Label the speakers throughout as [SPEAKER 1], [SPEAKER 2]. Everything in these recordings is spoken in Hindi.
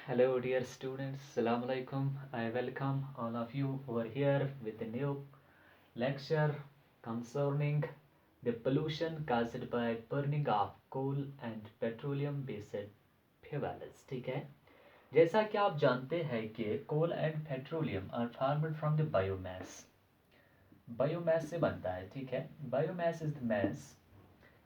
[SPEAKER 1] Hello, dear students. Assalamu alaikum. I welcome all of you over here with a new lecture concerning the pollution caused by burning of coal and petroleum based fuels. ठीक है, जैसा कि आप जानते हैं कि coal and petroleum are formed from the biomass. Biomass से बनता है, ठीक है. Biomass is the mass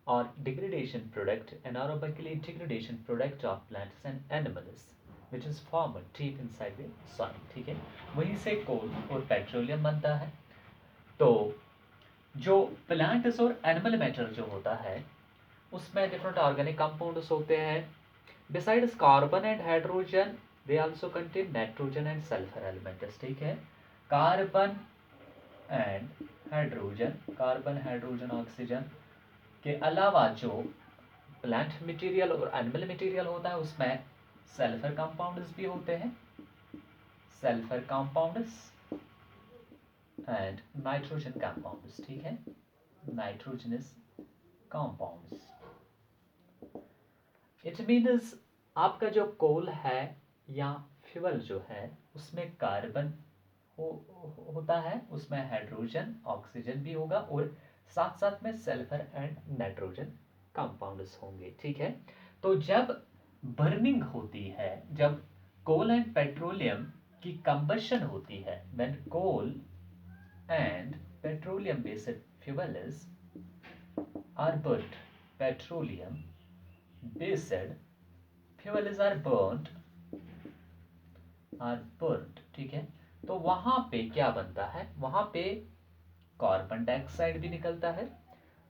[SPEAKER 1] or degradation product, anaerobically degradation product of plants and animals which is formed deep inside the soil. ठीक है, वहीं से कोल और पेट्रोलियम बनता है. तो जो प्लांट्स और एनिमल मैटर जो होता है उसमें डिफरेंट ऑर्गेनिक कंपाउंड्स होते हैं. Besides carbon and hydrogen they also contain nitrogen and sulphur elements. ठीक है, carbon and hydrogen, carbon hydrogen oxygen के अलावा जो प्लांट मटेरियल और एनिमल मटेरियल होता है उसमें सल्फर कंपाउंड्स भी होते हैं, sulphur compounds and nitrogen compounds. ठीक है, नाइट्रोजनस कंपाउंड्स. इट मीन्स आपका जो कोल है या फ्यूल जो है उसमें कार्बन होता है, उसमें हाइड्रोजन ऑक्सीजन भी होगा और साथ साथ में सल्फर एंड नाइट्रोजन कंपाउंड्स होंगे. ठीक है, तो जब बर्निंग होती है, जब कोल एंड पेट्रोलियम की कंबशन होती है, when coal and petroleum based fuels are burned, petroleum based fuels are burned. ठीक है, तो वहां पे क्या बनता है, वहां पे कार्बन डाइऑक्साइड भी निकलता है.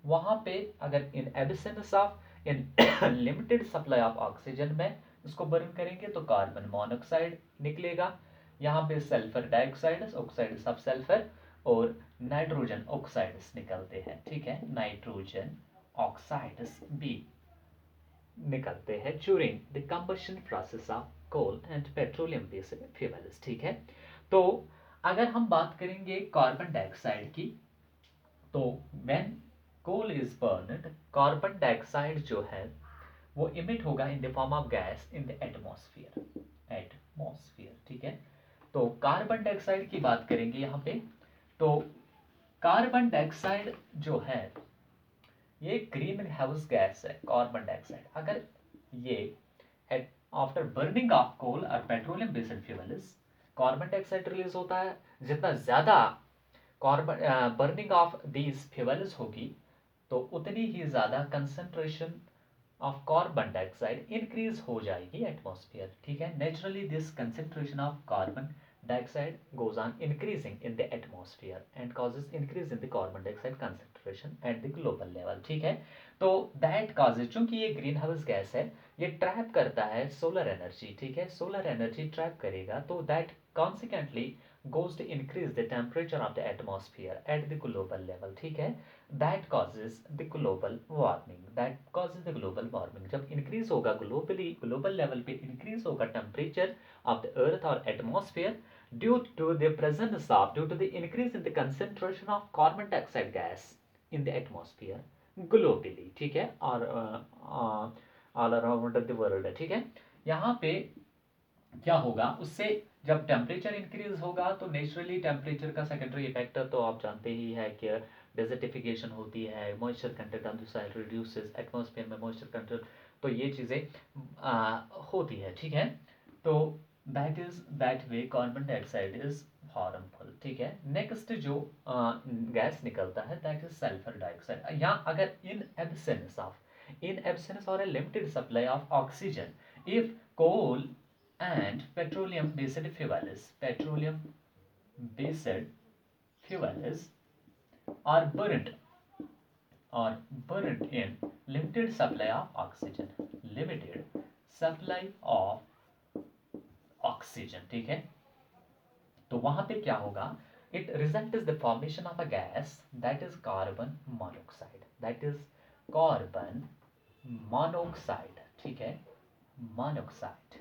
[SPEAKER 1] वहां पे अगर in absence of in limited supply of oxygen में इसको बर्न करेंगे तो कार्बन मोनोऑक्साइड निकलेगा. यहाँ पे sulphur dioxide, oxides of sulphur और नाइट्रोजन ऑक्साइड्स निकलते हैं. ठीक है, नाइट्रोजन ऑक्साइड्स भी निकलते हैं during the combustion process of coal and petroleum based fuels. ठीक है, तो अगर हम बात करेंगे कार्बन डाइऑक्साइड की, तो when coal is burned, carbon dioxide जो है वो इमिट होगा in the form of gas in the atmosphere. ठीक है, तो कार्बन डाइऑक्साइड की बात करेंगे यहाँ पे, तो कार्बन डाइऑक्साइड जो है ये ग्रीन हाउस गैस है. कार्बन डाइऑक्साइड अगर ये आफ्टर बर्निंग ऑफ कोल और petroleum based fuels carbon dioxide release होता है, जितना ज्यादा carbon burning of these fuels होगी तो उतनी ही ज्यादा concentration of carbon dioxide increase हो जाएगी एटमॉस्फेयर. ठीक है, naturally this concentration of carbon dioxide goes on increasing in the atmosphere and causes increase in the carbon dioxide concentration at the global level. ठीक है, तो that causes, चूंकि ये ग्रीन हाउस गैस है, ये ट्रैप करता है सोलर एनर्जी. ठीक है, सोलर एनर्जी ट्रैप करेगा तो that consequently goes to increase the temperature of the atmosphere at the global level. ठीक है, that causes the global warming, that causes the global warming. जब increase होगा globally, global level पे increase होगा temperature of the earth or atmosphere due to the presence of, due to the increase in the concentration of carbon dioxide gas in the atmosphere globally. ठीक है, और all around the world. ठीक है, यहाँ पे क्या होगा, उससे जब टेम्परेचर इंक्रीज होगा तो नेचुरली टेम्परेचर का सेकेंडरी इफेक्ट तो आप जानते ही है कि डेजर्टिफिकेशन होती है, moisture content of the soil reduces, atmosphere में मॉइस्चर कंटेंट, तो ये चीज़ें होती है. ठीक है, तो that is that way carbon dioxide is harmful. ठीक है, नेक्स्ट जो गैस निकलता है दैट इज सल्फर डाइऑक्साइड. यहाँ अगर इन एब्सेंस और a limited supply of oxygen, if coal and petroleum based fuels are burned in limited supply of oxygen, limited supply of oxygen. ठीक है, तो वहां पे क्या होगा, it result is the formation of a gas that is carbon monoxide, that is carbon monoxide. ठीक है, मोनोक्साइड.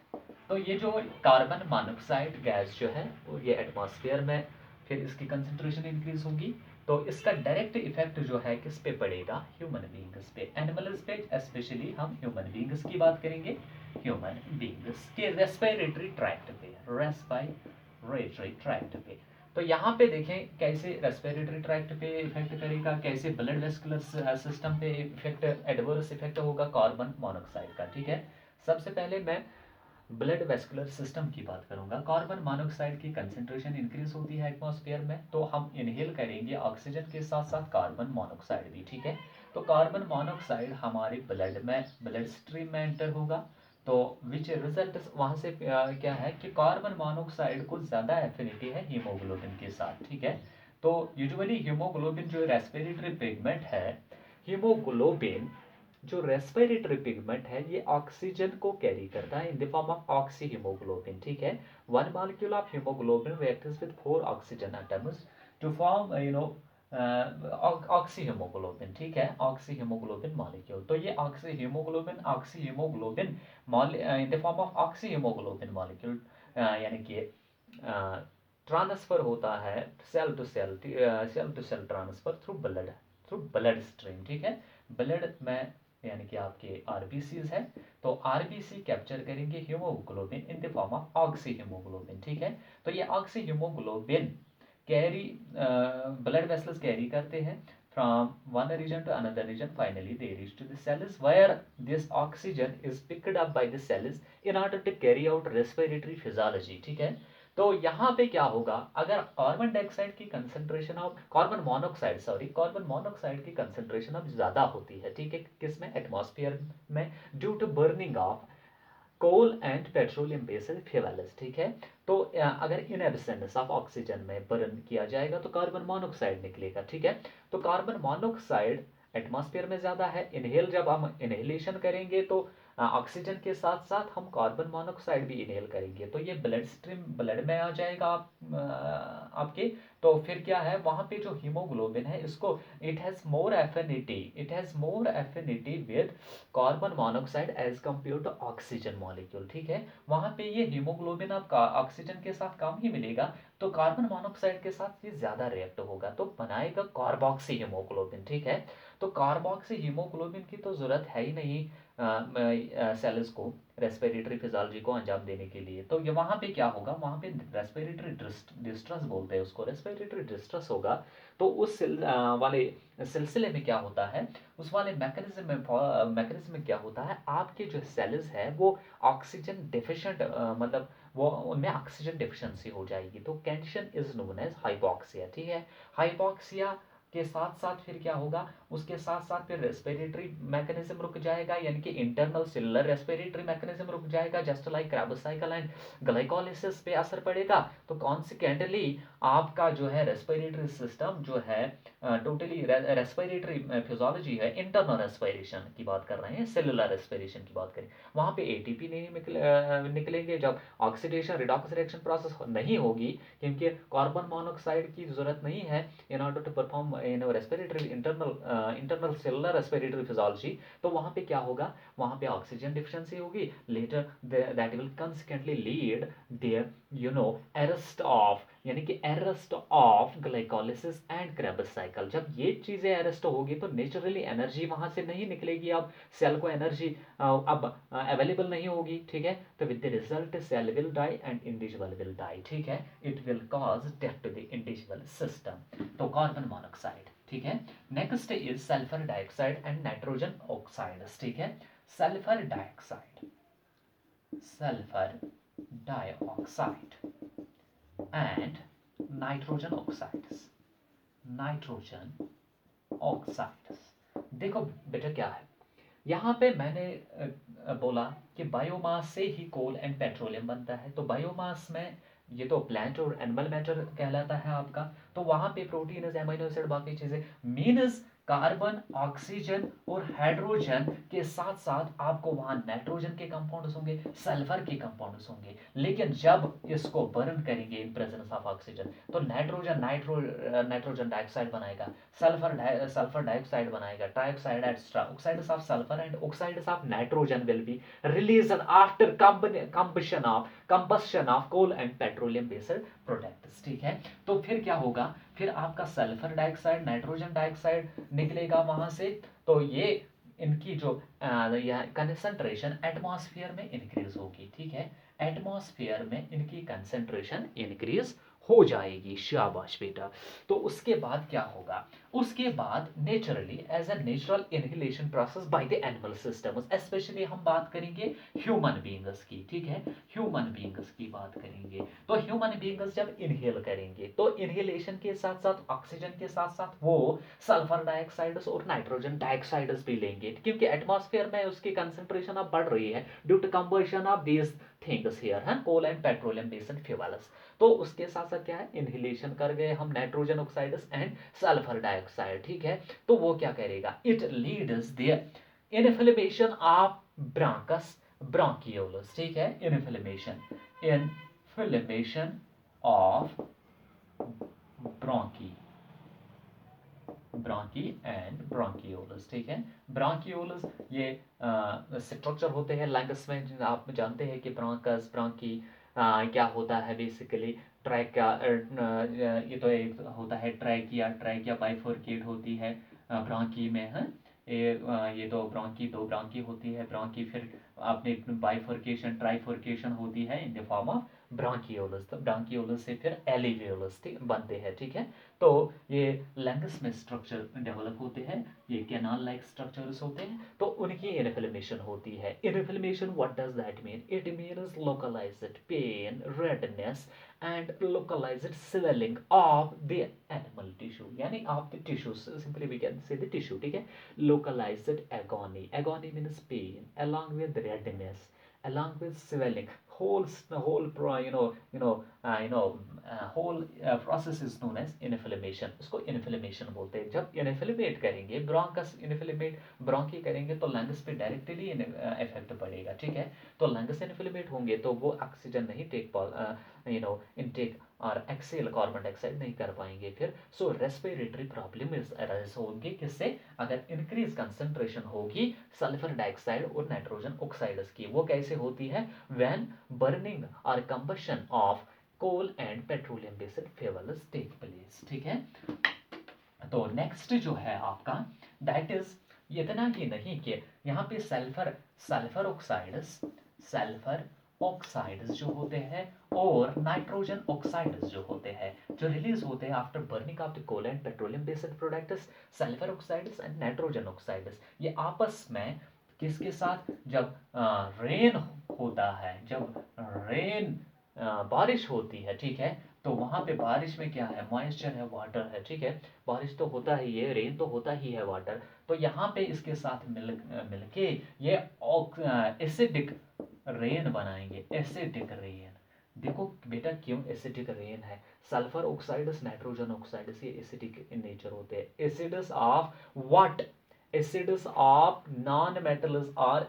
[SPEAKER 1] तो ये जो कार्बन मोनोक्साइड गैस जो है वो ये एटमॉस्फेयर में फिर इसकी कंसंट्रेशन इंक्रीज होगी तो इसका डायरेक्ट इफेक्ट जो है किस पे पड़ेगा, ह्यूमन बींग्स पे, एनिमल्स पे, स्पेशली हम ह्यूमन बींग्स की बात करेंगे, ह्यूमन बींग्स के रेस्पिरेटरी ट्रैक्ट पे, रेस्पिरेटरी ट्रैक्ट पे। तो यहाँ पे देखें कैसे रेस्पिरेटरी ट्रैक्ट पे इफेक्ट करेगा, कैसे ब्लड वेस्कुलर सिस्टम पे इफेक्ट, एडवर्स इफेक्ट होगा कार्बन मोनोऑक्साइड का। ठीक है, सबसे पहले मैं ब्लड वेस्कुलर सिस्टम की बात करूंगा। कार्बन मोनोऑक्साइड की कंसेंट्रेशन इंक्रीज होती है एटमॉस्फेयर में, तो हम इनहेल करेंगे ऑक्सीजन के साथ साथ कार्बन मोनोऑक्साइड भी। ठीक है, तो कार्बन मोनोऑक्साइड हमारे ब्लड में, ब्लड स्ट्रीम में एंटर होगा, तो विच रिजल्ट वहां से क्या है कि कार्बन मोनोऑक्साइड को ज़्यादा एफिनिटी है हीमोग्लोबिन के साथ। ठीक है, तो यूजुअली हीमोग्लोबिन जो रेस्पिरेटरी पिगमेंट है, हीमोग्लोबिन जो रेस्पिरेटरी पिगमेंट है ये ऑक्सीजन को कैरी करता है in the form of oxy haemoglobin. ठीक है, one molecule of haemoglobin reacts with 4 oxygen atoms to form oxy haemoglobin. ठीक है, ऑक्सी हीमोग्लोबिन मॉलिक्यूल। तो ये oxy haemoglobin in the form of oxy haemoglobin molecule यानी कि ट्रांसफर होता है cell to cell transfer through blood stream. ठीक है, ब्लड में यानी कि आपके आरबीसीज है, तो आरबीसी कैप्चर करेंगे haemoglobin in the form of oxy haemoglobin. ठीक है, तो ये oxy haemoglobin carry blood vessels carry करते हैं from one region to another region. Finally they reach to the cells where this oxygen is picked up by the cells in order to carry out respiratory physiology. ठीक है, तो यहाँ पे क्या होगा, अगर कार्बन डाइऑक्साइड की कंसेंट्रेशन ऑफ कार्बन मोनोऑक्साइड की कंसेंट्रेशन अब ज्यादा होती है, ठीक है, किसमें, एटमॉस्फेयर में, due to burning of coal and petroleum based fuels. ठीक है, तो अगर इन एब्सेंस ऑफ ऑक्सीजन में बर्न किया जाएगा तो कार्बन मोनोऑक्साइड निकलेगा। ठीक है, तो कार्बन मोनोऑक्साइड एटमॉस्फेयर में ज्यादा है, इनहेल जब हम इनहेलेशन करेंगे तो ऑक्सीजन के साथ साथ हम कार्बन मोनोऑक्साइड भी इनहेल करेंगे, तो ये ब्लड स्ट्रीम, ब्लड में आ जाएगा आपके। तो फिर क्या है, वहां पे जो हीमोग्लोबिन है इसको it has more affinity with carbon monoxide as compare to oxygen molecule. ठीक है, वहां पे ये हीमोग्लोबिन आपका ऑक्सीजन के साथ कम ही मिलेगा, तो कार्बन मोनोऑक्साइड के साथ ये ज्यादा रिएक्ट होगा, तो बनाएगा कार्बोक्सी हीमोग्लोबिन। ठीक है, तो कार्बोक्सी हीमोग्लोबिन की तो जरूरत है ही नहीं सेल्स को रेस्पिरेटरी फिजियोलॉजी को अंजाम देने के लिए। तो ये वहां पे क्या होगा, वहां पे रेस्पिरेटरी डिस्ट्रेस बोलते हैं उसको, रेस्पिरेटरी डिस्ट्रेस होगा, तो उस वाले सिलसिले में क्या होता है, उस वाले मैकेनिज्म में क्या होता है, आपके जो सेल्स है वो ऑक्सीजन डिफिशिएंट मतलब वो उनमें ऑक्सीजन डिफिशिएंसी हो जाएगी, तो condition is known as hypoxia. ठीक है, हाइपोक्सिया के साथ साथ फिर क्या होगा, उसके साथ साथ फिर रेस्पिरेटरी मैकेनिज्म रुक जाएगा, यानी कि इंटरनल सेलुलर रेस्पिरेटरी मैकेनिज्म रुक जाएगा, just like Krebs cycle and glycolysis पे असर पड़ेगा। तो कॉन्सिक्वेंटली आपका जो है रेस्पिरेटरी सिस्टम जो है टोटली रेस्पिरेटरी फिजियोलॉजी है, इंटरनल रेस्पिरेशन की बात कर रहे हैं, सेलुलर रेस्पिरेशन की बात करें, वहां पे एटीपी नहीं निकलेंगे जब ऑक्सीडेशन रिडॉक्स रिएक्शन प्रोसेस नहीं होगी, क्योंकि कार्बन मोनोऑक्साइड की जरूरत नहीं है in order to perform in respiratory internal cellular respiratory physiology. तो वहां पे क्या होगा, वहां पे ऑक्सीजन डिफिशिएंसी होगी, later that will consequently lead there arrest of, यानी कि arrest of glycolysis and Krebs cycle. जब ये चीजें अरेस्ट होगी तो नेचुरली एनर्जी वहां से नहीं निकलेगी, अब सेल को एनर्जी अब अवेलेबल नहीं होगी। ठीक है, तो with the result cell will die and individual will die. ठीक है, it will cause death to the individual system. तो कार्बन मोनोऑक्साइड। ठीक है, next is sulphur dioxide and nitrogen oxides. ठीक है, sulphur dioxide and nitrogen oxides। देखो बेटा क्या है, यहाँ पे मैंने बोला कि बायोमास से ही कोल एंड पेट्रोलियम बनता है, तो बायोमास में ये तो प्लांट और एनिमल मैटर कहलाता है आपका, तो वहां पे प्रोटीन, एमिनो एसिड, बाकी चीजें, मीनस कार्बन, ऑक्सीजन और हाइड्रोजन के साथ साथ आपको वहां नाइट्रोजन के कंपाउंड्स होंगे, सल्फर के कंपाउंड्स होंगे, लेकिन जब इसको बर्न करेंगे इन प्रेजेंस ऑफ ऑक्सीजन तो नाइट्रोजन डाइऑक्साइड बनाएगा, सल्फर डाइऑक्साइड बनाएगा, trioxide extra, oxides of sulphur and oxides of nitrogen will be released after combustion of coal and petroleum based products. ठीक है, तो फिर क्या होगा, फिर आपका सल्फर डाइऑक्साइड, नाइट्रोजन डाइऑक्साइड निकलेगा वहां से। तो ये इनकी जो कंसंट्रेशन एटमॉस्फेयर में इंक्रीज होगी, ठीक है, एटमॉस्फेयर में इनकी कंसंट्रेशन इंक्रीज हो जाएगी। शाबाश बेटा। तो उसके बाद क्या होगा, उसके बाद naturally as a natural inhalation process by the animal systems, specially हम बात करेंगे ह्यूमन बींग्स की, ठीक है, ह्यूमन बींग्स की बात करेंगे। तो ह्यूमन बींग्स जब इनहेल करेंगे तो इनहेलेशन के साथ साथ ऑक्सीजन के साथ साथ वो सल्फर डाइऑक्साइड्स और नाइट्रोजन डाइऑक्साइड्स भी लेंगे, क्योंकि एटमॉस्फेयर में उसकी कंसंट्रेशन अब बढ़ रही है due to combustion of these things here है, coal and petroleum based fuels. तो उसके साथ साथ क्या है, इनहेलेशन कर गए हम nitrogen oxides and sulphur dioxide, ठीक है। तो वो क्या करेगा, it leads the inflammation of bronchus bronchioles, ठीक है, inflammation of bronchi bronchi and bronchioles, ठीक है। ब्रांकियोलस ये स्ट्रक्चर होते हैं लंग्स में, आप जानते हैं कि ब्रांकस ब्रांकी क्या होता है बेसिकली, ट्रैकिया, ये तो एक होता है ट्रैकिया, ट्रैकिया बाइफोर्केट होती है ब्रांकी में है। ये तो ब्रांकी, दो ब्रांकी होती है ब्रांकी, फिर आपने बाइफोर्केशन ट्राइफोर्केशन होती है इन द फॉर्म ऑफ ब्रांकियोलस। तो ब्रांकियोलस से फिर एलिवियोलस बनते हैं, ठीक है। तो ये लंग्स में स्ट्रक्चर डेवलप होते हैं, ये कैनाल लाइक स्ट्रक्चर्स होते हैं, तो उनकी इन्फ्लेमेशन होती है। Inflammation what does that mean, it means localised pain, redness and localised swelling of the animal tissue, यानी of the tissue, simply we can say the tissue, ठीक है। Localised agony, agony means pain along with redness, along with swelling, whole whole process is known as inflammation, उसको इन्फ्लेमेशन बोलते हैं। जब इन्फ्लेमेट करेंगे ब्रोंकस, इन्फ्लेमेट ब्रोंकी करेंगे तो लंग्स पे डायरेक्टली इफेक्ट पड़ेगा, ठीक है। तो लंग्स इन्फ्लेमेट होंगे तो वो ऑक्सीजन नहीं इनटेक और एक्सेल कार्बन डाइऑक्साइड नहीं कर पाएंगे फिर। सो रेस्पिरेटरी प्रॉब्लम अराइज होंगे, किससे, अगर इंक्रीज कंसंट्रेशन होगी सल्फर डाइऑक्साइड और नाइट्रोजन ऑक्साइड्स की। वो कैसे होती है, व्हेन बर्निंग और combustion of coal and petroleum based fuels take place, ठीक है। तो नेक्स्ट जो है आपका दैट इज, इतना ही नहीं कि यहाँ पे sulphur sulphur oxides sulphur oxides जो होते हैं और नाइट्रोजन ऑक्साइड्स जो होते हैं, जो रिलीज होते हैं after burning of the coal and petroleum based products, sulphur oxides and nitrogen oxides, ये आपस में किसके साथ, जब रेन होता है, जब रेन बारिश होती है, ठीक है, तो वहां पे बारिश में क्या है, मॉइस्चर है, वाटर है, ठीक है। बारिश तो होता ही है, रेन तो होता ही है, वाटर, तो यहाँ पे इसके साथ मिलके ये एसिडिक रेन बनाएंगे, एसिडिक रेन। देखो बेटा क्यों एसिडिक रेन है, सल्फर ऑक्साइड्स नाइट्रोजन ऑक्साइड्स ये एसिडिक इन नेचर होते हैं। Acids of what, acids of non-metals are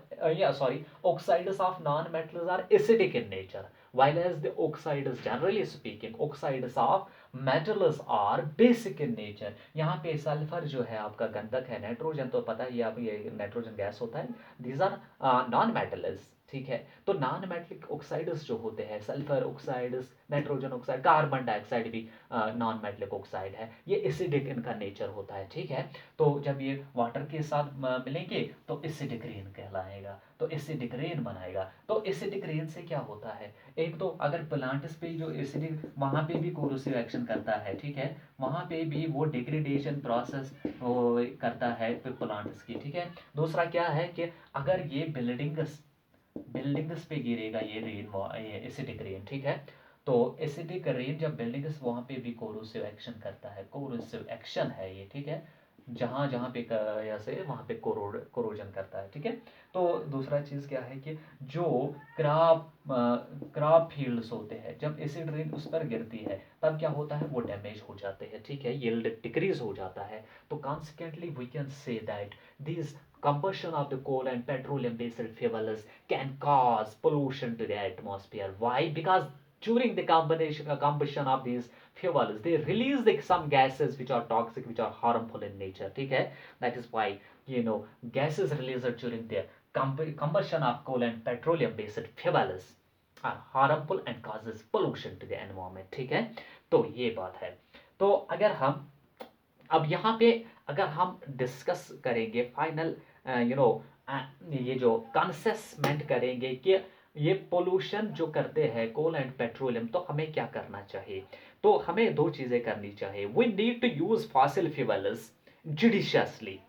[SPEAKER 1] oxides of non-metals are acidic in nature, while as the oxides, generally speaking, oxides of metals are basic in nature। यहाँ पे सल्फर जो है आपका गंधक है, नाइट्रोजन तो पता ही आप, ये नाइट्रोजन गैस होता है, दीज आर नॉन मेटल्स, ठीक है। तो नॉन मेटलिक ऑक्साइड्स जो होते हैं, sulphur oxides, nitrogen oxide, carbon dioxide भी नॉन मेटलिक ऑक्साइड है, ये एसिडिक इनका नेचर होता है, ठीक है। तो जब ये वाटर के साथ मिलेंगे तो एसिडिक रेन कहलाएगा, तो एसिडिक रेन बनाएगा। तो एसिडिक रेन से क्या होता है, एक तो अगर प्लांट्स पे जो एसिडिक, वहां पे भी कोरोसिव एक्शन करता है, ठीक है, वहां पे भी वो डिग्रेडेशन प्रोसेस करता है प्लांट्स की, ठीक है। दूसरा क्या है कि अगर ये बिल्डिंग्स पे गिरेगा ये रेन, ये एसिडिक रेन, ठीक है। तो एसिडिक रेन जब बिल्डिंग्स, वहां पे भी कोरोसिव एक्शन करता है, कोरोसिव एक्शन है ये, ठीक है। जहां जहां पे ऐसे वहां पे कोरोजन करता है, ठीक है। तो दूसरा चीज क्या है कि जो क्रॉप फील्ड्स होते हैं, जब एसिड रेन उस पर गिरती है तब क्या होता है, वो डैमेज हो जाते हैं, ठीक है, यील्ड डिक्रीज हो जाता है। तो consequently we can say that these combustion of the coal and petroleum based fuels can cause pollution to the atmosphere. Why? Because during the combustion of these fuels, they release some gases which are toxic, which are harmful in nature, ठीक है। That is why gases released during the combustion of coal and petroleum based fuels are harmful and causes pollution to the environment, ठीक है। तो ये बात है। तो अगर हम अब यहाँ पे अगर हम डिस्कस करेंगे फाइनल यू नो ये जो कंसेसमेंट करेंगे कि ये पोल्यूशन जो करते हैं कोल एंड पेट्रोलियम, तो हमें क्या करना चाहिए। तो हमें दो चीज़ें करनी चाहिए। We need to use fossil fuels judiciously.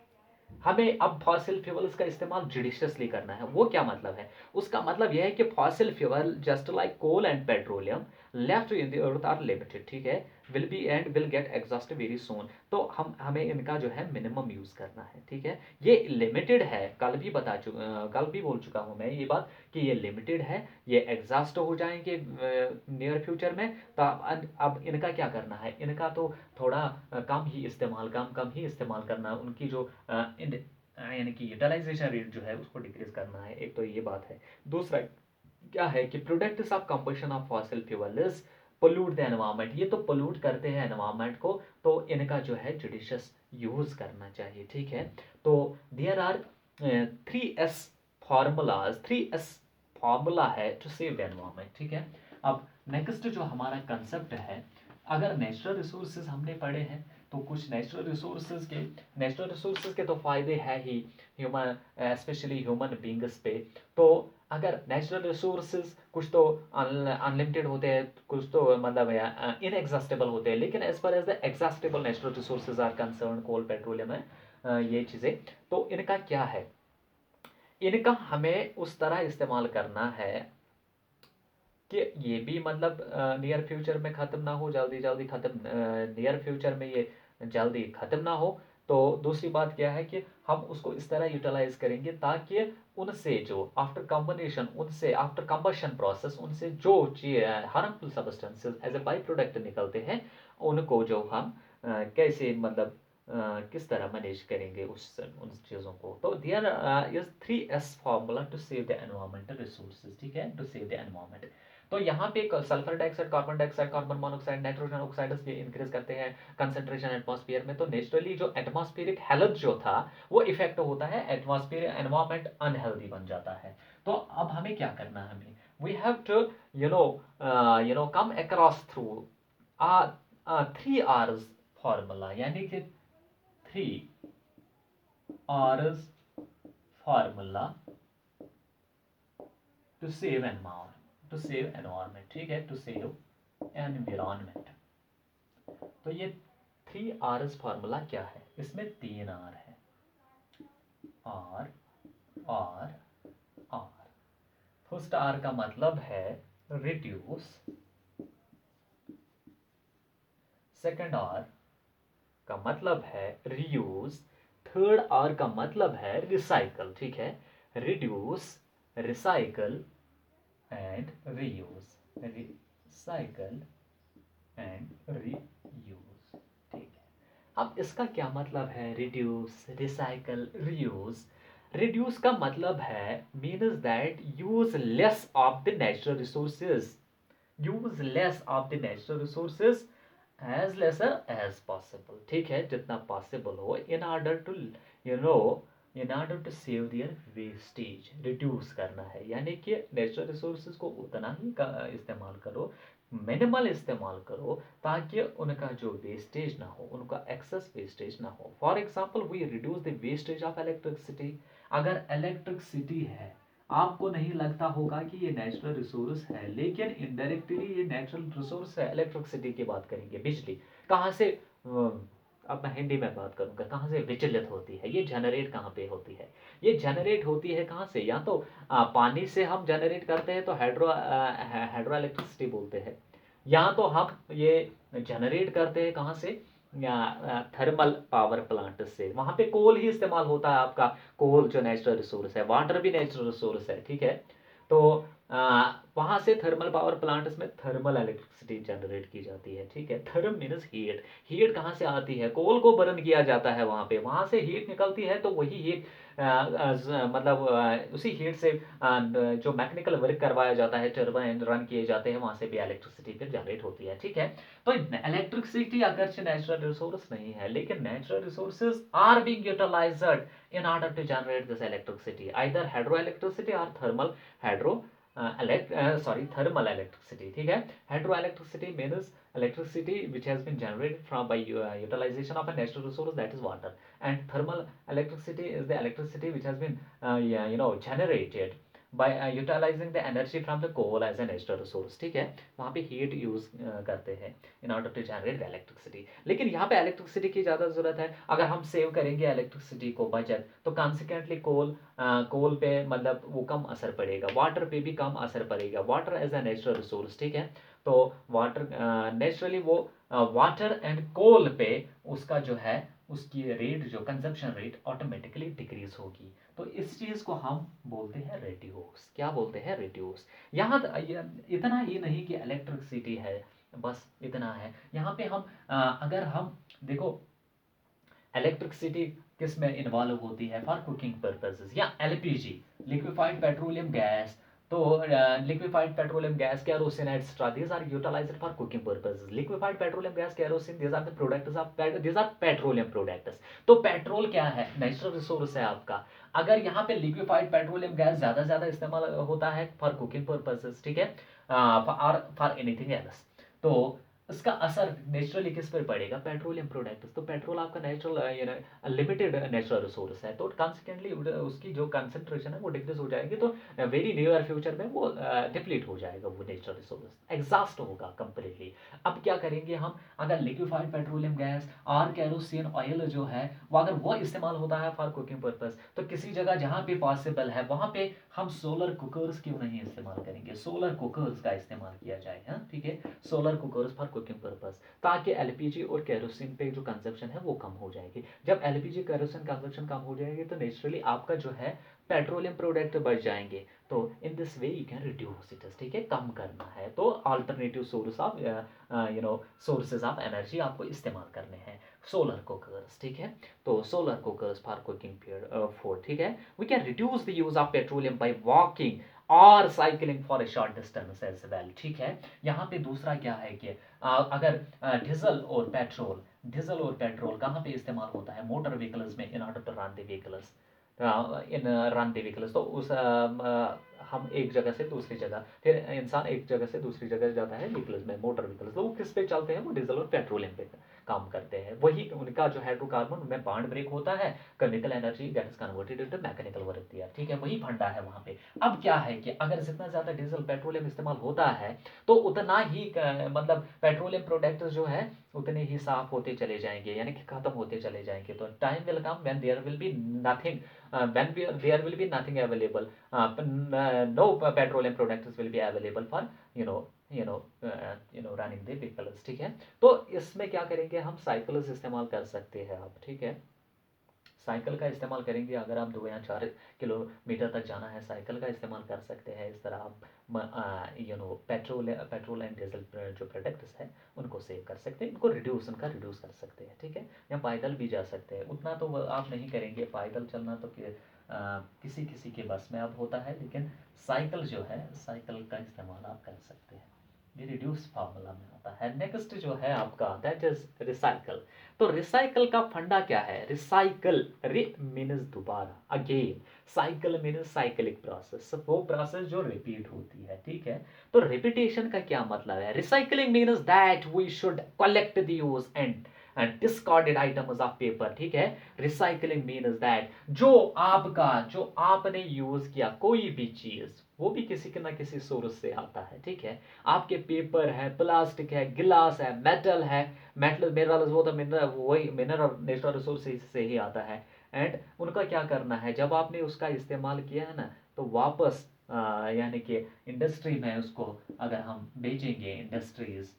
[SPEAKER 1] हमें अब फॉसिल फ्यूल्स का इस्तेमाल जुडिशियसली करना है। वो क्या मतलब है, उसका मतलब यह है कि fossil fuel just like coal and petroleum left in the earth are limited, ठीक है, will be and will get exhaust very soon. तो हमें इनका जो है मिनिमम यूज करना है, ठीक है। ये लिमिटेड है, कल भी बोल चुका हूं मैं ये बात कि ये लिमिटेड है, ये एग्जॉस्ट हो जाएंगे नियर फ्यूचर में। तो अब इनका क्या करना है, इनका तो थोड़ा कम ही इस्तेमाल कम ही इस्तेमाल करना है। उनकी जो यानी कि यूटिलाइजेशन रेट जो है उसको डिक्रीज करना है। एक तो ये बात है। दूसरा क्या है कि products of combustion of fossil fuels pollute the environment, ये तो पोल्यूट करते हैं एनवायरनमेंट को, तो इनका जो है जुडिशियस यूज करना चाहिए, ठीक है। तो there are 3S formulas, 3S formula है टू सेव द एनवायरनमेंट, ठीक है। अब नेक्स्ट जो हमारा कंसेप्ट है, अगर नेचुरल रिसोर्सेज हमने पढ़े हैं तो कुछ नेचुरल रिसोर्सेज के तो फायदे हैं ही ह्यूमन, स्पेशली ह्यूमन बींग्स पे। तो अगर नेचुरल रिसोर्सेज कुछ तो अनलिमिटेड होते हैं, कुछ तो मतलब इनएग्जॉस्टेबल होते हैं, लेकिन एज पर as the exhaustible natural resources are concern, coal petroleum है, ये चीज़ें, तो इनका क्या है, इनका हमें उस तरह इस्तेमाल करना है कि ये भी मतलब नियर फ्यूचर में ख़त्म ना हो, जल्दी जल्दी ख़त्म, नियर फ्यूचर में ये जल्दी ख़त्म ना हो। तो दूसरी बात क्या है कि हम उसको इस तरह यूटिलाइज करेंगे ताकि उनसे जो आफ्टर कॉम्बिनेशन, उनसे आफ्टर कंबशन प्रोसेस, उनसे जो harmful substances as a by product निकलते हैं, उनको जो हम कैसे मतलब किस तरह मैनेज करेंगे उन चीज़ों को। तो there is 3S formula to save the environmental resources, ठीक है, टू सेव द एनवायरमेंट। तो यहाँ पे sulphur dioxide, carbon monoxide, nitrogen oxides भी इंक्रीज करते हैं कंसंट्रेशन एटमॉस्फेयर में। तो नेचुरली जो एटमॉस्फेरिक हेल्थ जो था वो इफेक्ट होता है, एटमॉस्फेयर एनवायरमेंट अनहेल्दी बन जाता है। तो अब हमें क्या करना है, हमें we have to come across through 3R's formula, यानी कि 3R's formula to save environment, ठीक है, टू सेव एनवायरमेंट। तो ये 3R's फार्मूला क्या है, इसमें 3R है, R R R. First R का मतलब है रिड्यूस, सेकंड आर का मतलब है रीयूज, थर्ड आर का मतलब है रिसाइकल, ठीक है, reduce, recycle and reuse, recycle and reuse, ठीक है। अब इसका क्या मतलब है, रिड्यूस, रिसाइकल, रीयूज। रिड्यूस का मतलब है means that use less of the natural resources, use less of the natural resources as lesser as possible, ठीक है, जितना पॉसिबल हो, in order to you know in order to save their wastage, reduce करना है, यानी कि नेचुरल रिसोर्सेज को उतना ही इस्तेमाल करो, मिनिमल इस्तेमाल करो, ताकि उनका जो वेस्टेज ना हो, उनका एक्सेस वेस्टेज ना हो। For example we reduce the wastage of electricity. अगर इलेक्ट्रिसिटी है, आपको नहीं लगता होगा कि ये नेचुरल रिसोर्स है, लेकिन इनडायरेक्टली ये नेचुरल रिसोर्स है। इलेक्ट्रिसिटी की बात करेंगे, बिजली कहाँ से अब मैं हिंदी में बात करूंगा, कहाँ से विचलित होती है, ये जनरेट कहाँ पे होती है, ये जनरेट होती है कहाँ से, या तो पानी से हम जनरेट करते हैं तो हाइड्रो इलेक्ट्रिसिटी बोलते हैं, या तो हम ये जनरेट करते हैं कहाँ से, थर्मल पावर प्लांट से। वहां पे कोल ही इस्तेमाल होता है आपका, कोल जो नेचुरल रिसोर्स है, वाटर भी नेचुरल रिसोर्स है, ठीक है। तो वहां से थर्मल पावर प्लांट्स में थर्मल इलेक्ट्रिसिटी जनरेट की जाती है, ठीक है। थर्म मीन्स हीट, हीट कहाँ से आती है, कोल को बर्न किया जाता है वहां पे, वहां से हीट निकलती है, तो वही हीट मतलब उसी हीट से जो मैकेनिकल वर्क करवाया जाता है, टर्बाइन रन किए जाते हैं, वहां से भी इलेक्ट्रिसिटी फिर जनरेट होती है, ठीक है। तो इलेक्ट्रिसिटी अगरचे नेचुरल रिसोर्स नहीं है, लेकिन natural resources are being utilised in order to generate this electricity, either hydroelectricity or thermal hydro thermal electricity, ठीक है. Hydroelectricity means electricity which has been generated from by utilization of a natural resource, that is water, and thermal electricity is the electricity which has been generated by utilizing the energy from the coal as a natural resource, ठीक है. वहाँ पे हीट यूज करते हैं in order to generate the electricity. लेकिन यहाँ पे इलेक्ट्रिसिटी की ज़्यादा ज़रूरत है. अगर हम सेव करेंगे इलेक्ट्रिसिटी को बचत, तो कॉन्सिक्वेंटली कोल पे मतलब वो कम असर पड़ेगा, वाटर पे भी कम असर पड़ेगा. Water as a natural resource, ठीक है. तो वाटर नेचुरली वो वाटर एंड कोल पे उसका जो है उसकी रेट जो कंजप्शन रेट ऑटोमेटिकली डिक्रीज होगी. तो इस चीज़ को हम बोलते हैं रेड्यूस. क्या बोलते हैं? रेड्यूस. यहाँ इतना ही नहीं कि इलेक्ट्रिसिटी है, बस इतना है. यहाँ पे हम अगर हम देखो इलेक्ट्रिसिटी किस में इन्वॉल्व होती है? फॉर कुकिंग पर्पसेस या एलपीजी, लिक्विफाइड पेट्रोलियम गैस. तो liquefied petroleum gas, kerosene extra, these are utilized for cooking purposes. Liquefied petroleum gas, kerosene, these are the products of these are petroleum products. तो पेट्रोल क्या है? नेचुरल रिसोर्स है आपका. अगर यहाँ पे लिक्विफाइड पेट्रोलियम गैस ज़्यादा इस्तेमाल होता है फॉर कुकिंग पर्पसेस, ठीक है, और फॉर एनीथिंग एल्स, तो इसका असर नेचुरली किस पर पड़ेगा? Petroleum products. तो पेट्रोल आपका नेचुरल लिमिटेड नेचुरल रिसोर्स है, तो कॉन्सिक्वेंटली उसकी जो कंसंट्रेशन है वो डिक्रीज हो जाएगी. तो वेरी नियर फ्यूचर में वो डिप्लीट हो जाएगा, वो नेचुरल रिसोर्स एग्जॉस्ट होगा कंप्लीटली. अब क्या करेंगे हम? अगर लिक्विफाइड पेट्रोलियम गैस और केरोसिन ऑयल जो है वो अगर वो इस्तेमाल होता है फॉर कुकिंग पर्पस, तो किसी जगह जहाँ पे पॉसिबल है वहाँ पे हम सोलर कुकर्स क्यों नहीं इस्तेमाल करेंगे? सोलर कुकर्स का इस्तेमाल किया जाए, हाँ, ठीक है. Solar cookers for cooking purpose, ताकि एलपीजी और केरोसिन पे जो कंजप्शन है वो कम हो जाएगी. जब एलपीजी केरोसिन कंजप्शन कम हो जाएगी तो नेचुरली आपका जो है पेट्रोलियम प्रोडक्ट बढ़ जाएंगे. तो in this way you can reduce it, ठीक है. कम करना है तो alternative source of sources of energy आपको इस्तेमाल करने हैं. सोलर कुकर्स, ठीक है. तो solar cookers for cooking food, ठीक है. We can reduce the use of petroleum by walking और cycling for a short distance as well, ठीक है. यहाँ पे दूसरा क्या है कि अगर डीजल और पेट्रोल कहाँ पे इस्तेमाल होता है? मोटर व्हीकल्स में, in order to run the vehicles, तो उस हम एक जगह से दूसरी जगह, फिर इंसान एक जगह से दूसरी जगह जाता है व्हीकल्स में, मोटर व्हीकल्स, तो वो किस पे चलते हैं? वो डीजल और पेट्रोलियम पे काम करते हैं. वही उनका जो हाइड्रोकार्बन उनमें बॉन्ड ब्रेक होता है, chemical energy get is converted into mechanical work दिया, ठीक है. वही फंडा है वहाँ पे. अब क्या है कि अगर जितना ज़्यादा डीजल पेट्रोलियम इस्तेमाल होता है तो उतना ही मतलब पेट्रोलियम प्रोडक्ट्स जो है उतने ही साफ होते चले जाएंगे, यानी कि खत्म होते चले जाएंगे. तो time will come when there will be nothing, there will be nothing available, no petroleum products will be available for running the vehicles, ठीक है. तो इसमें क्या करेंगे हम? साइकिल्स इस्तेमाल कर सकते हैं आप, ठीक है. साइकिल का इस्तेमाल करेंगे. अगर आप 2 या 4 किलोमीटर तक जाना है, साइकिल का इस्तेमाल कर सकते हैं. इस तरह आप पेट्रोल एंड डीजल जो प्रोडक्ट्स हैं उनको सेव कर सकते हैं, उनको रिड्यूस कर सकते हैं, ठीक है. या पैदल भी जा सकते हैं. उतना तो आप नहीं करेंगे, पैदल चलना तो किसी किसी के बस में अब होता है, लेकिन साइकिल जो है, साइकिल का इस्तेमाल आप कर सकते हैं. ये रिड्यूस फार्मूला में आता है. नेक्स्ट जो है आपका दैट इज रिसाइकल. तो रिसाइकल का फंडा क्या है? रिसाइकल, रि मीन्स दोबारा, again, cycle means cyclic process, वो प्रोसेस जो रिपीट होती है, ठीक है. तो रिपीटेशन का क्या मतलब है? Recycling means that we should collect the use and discarded items of paper, ठीक है. रिसाइकलिंग मीन्स दैट जो आपने यूज किया कोई भी चीज, वो भी किसी के ना किसी सोर्स से आता है, ठीक है. आपके पेपर है, प्लास्टिक है, गिलास है, मेटल मिनरल्स, वो तो मिनरल, वही मिनरल नेचुरल रिसोर्स से ही आता है. एंड उनका क्या करना है? जब आपने उसका इस्तेमाल किया है ना, तो वापस यानी कि इंडस्ट्री में उसको अगर हम बेचेंगे, इंडस्ट्रीज,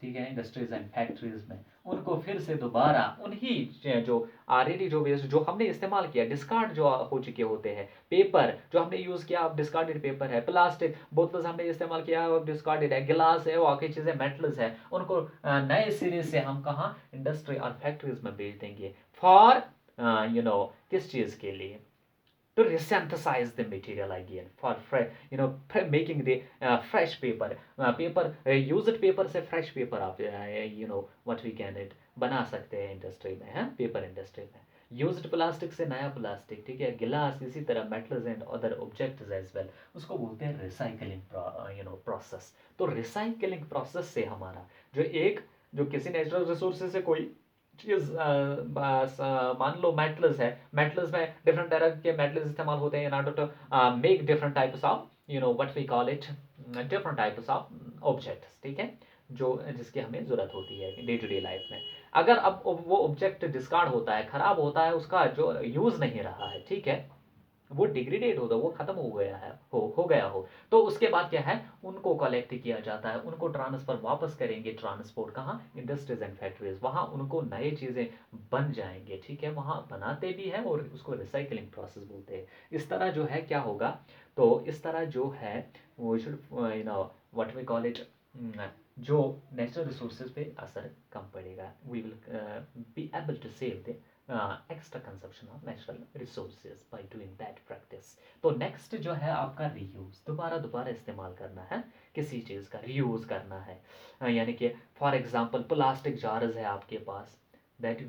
[SPEAKER 1] ठीक है, इंडस्ट्रीज एंड फैक्ट्रीज में, उनको फिर से दोबारा उन्हीं जो ऑलरेडी जो वेस्ट जो हमने इस्तेमाल किया, डिस्कार्ड जो हो चुके होते हैं, पेपर जो हमने यूज़ किया अब डिस्कार्डेड पेपर है, प्लास्टिक बोतल्स हमने इस्तेमाल किया अब डिस्कार्डेड है, गिलास है, बाकी चीज़ें मेटल्स है, उनको नए सिरे से हम कहाँ? इंडस्ट्री और फैक्ट्रीज में बेच देंगे. फॉर किस चीज़ के लिए? to resynthesize the material again for making the fresh paper, used paper से fresh paper आप what we can it बना सकते हैं इंडस्ट्री में, है पेपर इंडस्ट्री में. यूज्ड प्लास्टिक से नया प्लास्टिक, ठीक है, गिलास, इसी तरह metals and other objects as well, उसको बोलते हैं रिसाइकलिंग प्रोसेस। तो रिसाइकलिंग प्रोसेस से हमारा जो किसी नेचुरल रिसोर्सेज से कोई चीज़ मान लो मेटल्स है, मेटल्स में डिफरेंट तरह के मेटल्स इस्तेमाल होते हैं in order to make different types of what we call it different types of objects, ठीक है, जो जिसकी हमें ज़रूरत होती है डे टू डे लाइफ में। अगर अब वो ऑब्जेक्ट डिस्कार्ड होता है, खराब होता है, उसका जो यूज़ नहीं रहा है, ठीक है, वो डिग्रेडेट होता, वो खत्म हो गया है, हो गया हो, तो उसके बाद क्या है, उनको कलेक्ट किया जाता है, उनको ट्रांसफर वापस करेंगे, ट्रांसपोर्ट कहाँ, इंडस्ट्रीज एंड फैक्ट्रीज, वहाँ उनको नए चीज़ें बन जाएंगे, ठीक है, वहाँ बनाते भी हैं और उसको रिसाइकलिंग प्रोसेस बोलते हैं। इस तरह जो है क्या होगा, तो इस तरह जो है वो should what we call it, जो नेचुरल रिसोर्सेज पे असर कम पड़ेगा, we will be able to save the extra consumption of natural resources by doing that practice. तो नेक्स्ट जो है आपका रीयूज, दोबारा दोबारा इस्तेमाल करना है, किसी चीज़ का रीयूज करना है। यानी कि फॉर एग्जांपल प्लास्टिक जार्स है आपके पास, that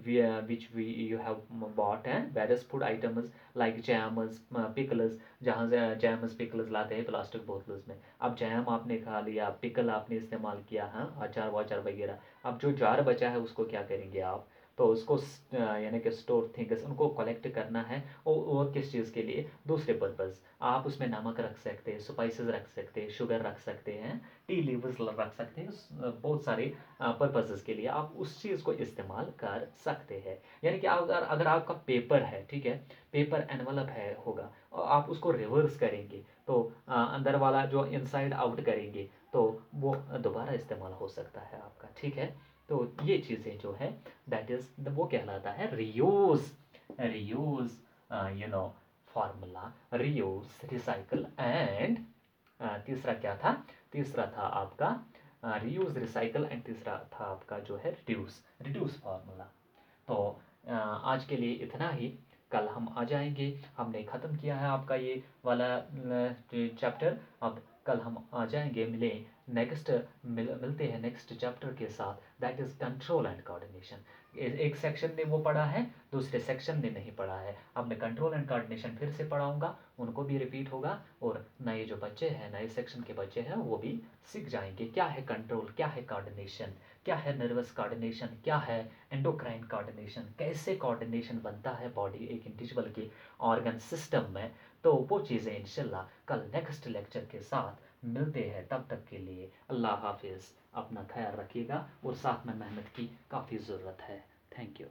[SPEAKER 1] which we you have bought and various food items like jams, pickles, जहाँ से जैम्स पिकल्स लाते हैं प्लास्टिक बोतल्स में। अब जैम आपने खा लिया, पिकल आपने इस्तेमाल किया, हाँ, अचार वाचार वगैरह, अब जो जार बचा है उसको क्या करेंगे आप, तो उसको यानी कि स्टोर थिंग्स उनको कलेक्ट करना है, और किस चीज़ के लिए, दूसरे पर्पज़, आप उसमें नमक रख सकते हैं, स्पाइसेस रख सकते हैं, शुगर रख सकते हैं, टी लीव्स रख सकते हैं, बहुत सारे पर्पसेस के लिए आप उस चीज़ को इस्तेमाल कर सकते हैं। यानी कि अगर अगर आपका पेपर है, ठीक है, पेपर एनवलप है होगा, और आप उसको रिवर्स करेंगे, तो अंदर वाला जो इनसाइड आउट करेंगे, तो वो दोबारा इस्तेमाल हो सकता है आपका, ठीक है। तो ये चीज़ें जो है दैट इज वो कहलाता है reuse, reuse formula, reuse, recycle and तीसरा क्या था, तीसरा था आपका रीयूज, रिसाइकल एंड तीसरा था आपका जो है रिड्यूस, रिड्यूस फार्मूला। तो आज के लिए इतना ही, कल हम आ जाएंगे, हमने ख़त्म किया है आपका ये वाला चैप्टर, अब कल हम आ जाएंगे, नेक्स्ट मिलते हैं नेक्स्ट चैप्टर के साथ, that is control and coordination. एक सेक्शन ने वो पढ़ा है, दूसरे सेक्शन ने नहीं पढ़ा है, अब मैं कंट्रोल एंड कोऑर्डिनेशन फिर से पढ़ाऊंगा, उनको भी रिपीट होगा, और नए जो बच्चे हैं, नए सेक्शन के बच्चे हैं, वो भी सीख जाएंगे क्या है कंट्रोल, क्या है कोऑर्डिनेशन, क्या है नर्वस कोऑर्डिनेशन, क्या है एंडोक्राइन कोऑर्डिनेशन, कैसे कोऑर्डिनेशन बनता है बॉडी एक इंडिविजुअल के ऑर्गन सिस्टम में। तो वो चीज़ें इंशाल्लाह कल नेक्स्ट लेक्चर के साथ मिलते हैं, तब तक के लिए अल्लाह हाफिज़, अपना ख्याल रखिएगा, और साथ में मेहनत की काफ़ी ज़रूरत है। Thank you.